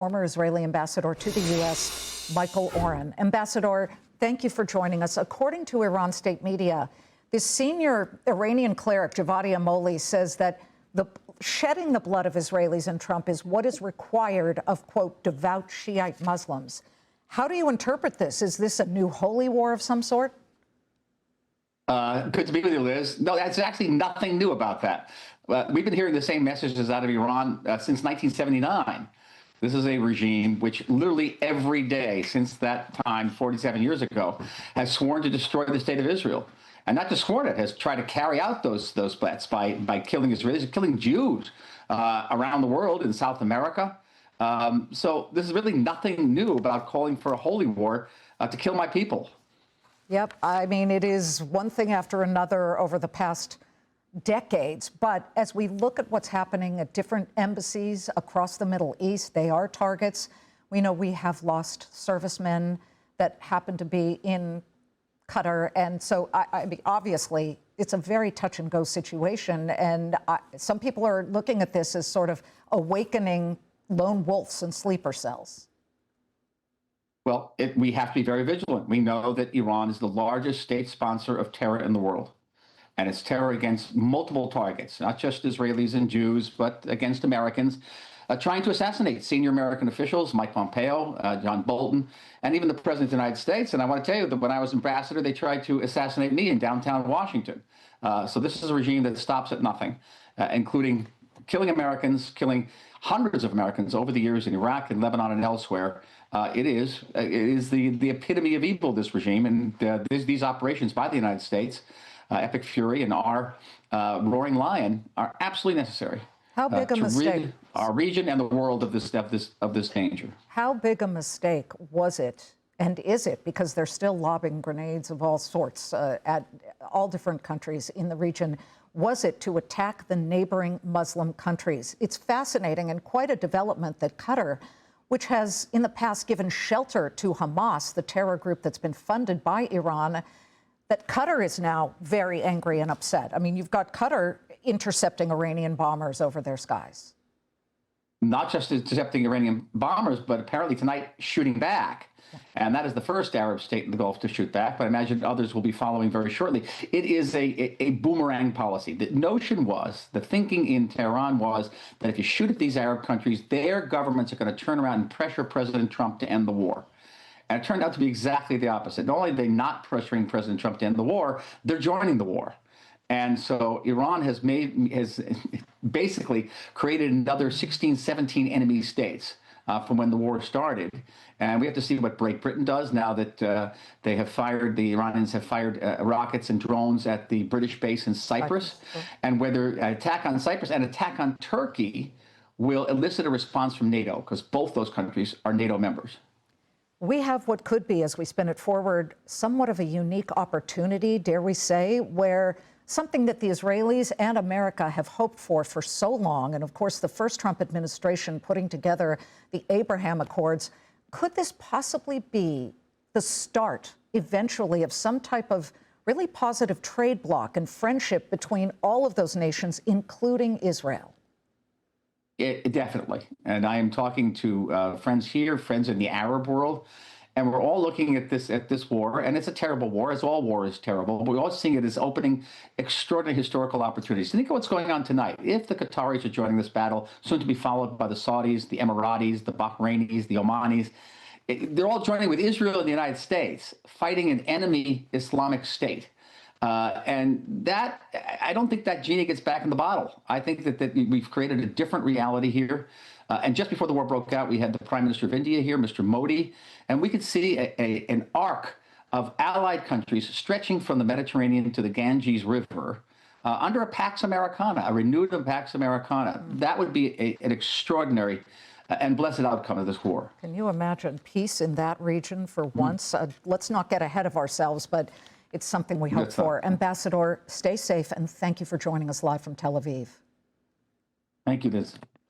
Former Israeli ambassador to the U.S., Michael Oren. Ambassador, thank you for joining us. According to Iran state media, this senior Iranian cleric, Javadi Amoli, says that shedding the blood of Israelis in Trump is what is required of, quote, devout Shiite Muslims. How do you interpret this? Is this a new holy war of some sort? Good to be with you, Liz. No, that's actually nothing new about that. We've been hearing the same messages out of Iran since 1979. This is a regime which literally every day since that time, 47 years ago, has sworn to destroy the state of Israel. And not just sworn it, has tried to carry out those threats by killing Israelis, killing Jews around the world, in South America. So this is really nothing new about calling for a holy war to kill my people. Yep. I mean, it is one thing after another over the past decades. But as we look at what's happening at different embassies across the Middle East, they are targets. We know we have lost servicemen that happen to be in Qatar. And so, I mean, obviously, it's a very touch-and-go situation. And some people are looking at this as sort of awakening lone wolves and sleeper cells. Well, we have to be very vigilant. We know that Iran is the largest state sponsor of terror in the world. And it's terror against multiple targets, not just Israelis and Jews, but against Americans, trying to assassinate senior American officials, Mike Pompeo, John Bolton, and even the President of the United States. And I want to tell you that when I was ambassador, they tried to assassinate me in downtown Washington. So this is a regime that stops at nothing, including killing Americans, killing hundreds of Americans over the years in Iraq and Lebanon and elsewhere. It is the epitome of evil, this regime, and these operations by the United States, Epic Fury and our Roaring Lion, are absolutely necessary. How big a mistake? To rid our region and the world of this danger. How big a mistake was it, and is it? Because they're still lobbing grenades of all sorts at all different countries in the region. Was it to attack the neighboring Muslim countries? It's fascinating and quite a development that Qatar, which has in the past given shelter to Hamas, the terror group that's been funded by Iran, that Qatar is now very angry and upset. I mean, you've got Qatar intercepting Iranian bombers over their skies. Not just intercepting Iranian bombers, but apparently tonight shooting back. And that is the first Arab state in the Gulf to shoot back, but I imagine others will be following very shortly. It is a boomerang policy. The notion was, the thinking in Tehran was that if you shoot at these Arab countries, their governments are going to turn around and pressure President Trump to end the war. And it turned out to be exactly the opposite. Not only are they not pressuring President Trump to end the war, they're joining the war. And so Iran has basically created another 16, 17 enemy states from when the war started. And we have to see what Great Britain does now that the Iranians have fired rockets and drones at the British base in Cyprus, and whether an attack on Cyprus and attack on Turkey will elicit a response from NATO, because both those countries are NATO members. We have what could be, as we spin it forward, somewhat of a unique opportunity, dare we say, where something that the Israelis and America have hoped for so long, and of course the first Trump administration putting together the Abraham Accords, could this possibly be the start eventually of some type of really positive trade bloc and friendship between all of those nations, including Israel? Definitely. And I am talking to friends here, friends in the Arab world, and we're all looking at this war, and it's a terrible war, as all war is terrible, but we're all seeing it as opening extraordinary historical opportunities. Think of what's going on tonight. If the Qataris are joining this battle, soon to be followed by the Saudis, the Emiratis, the Bahrainis, the Omanis, they're all joining with Israel and the United States, fighting an enemy Islamic state. And that, I don't think that genie gets back in the bottle. I think that we've created a different reality here. And just before the war broke out, we had the Prime Minister of India here, Mr. Modi, and we could see an arc of allied countries stretching from the Mediterranean to the Ganges River under a Pax Americana, a renewed Pax Americana. That would be an extraordinary and blessed outcome of this war. Can you imagine peace in that region for once? Let's not get ahead of ourselves, but it's something we hope for. Ambassador, stay safe, and thank you for joining us live from Tel Aviv. Thank you, Liz.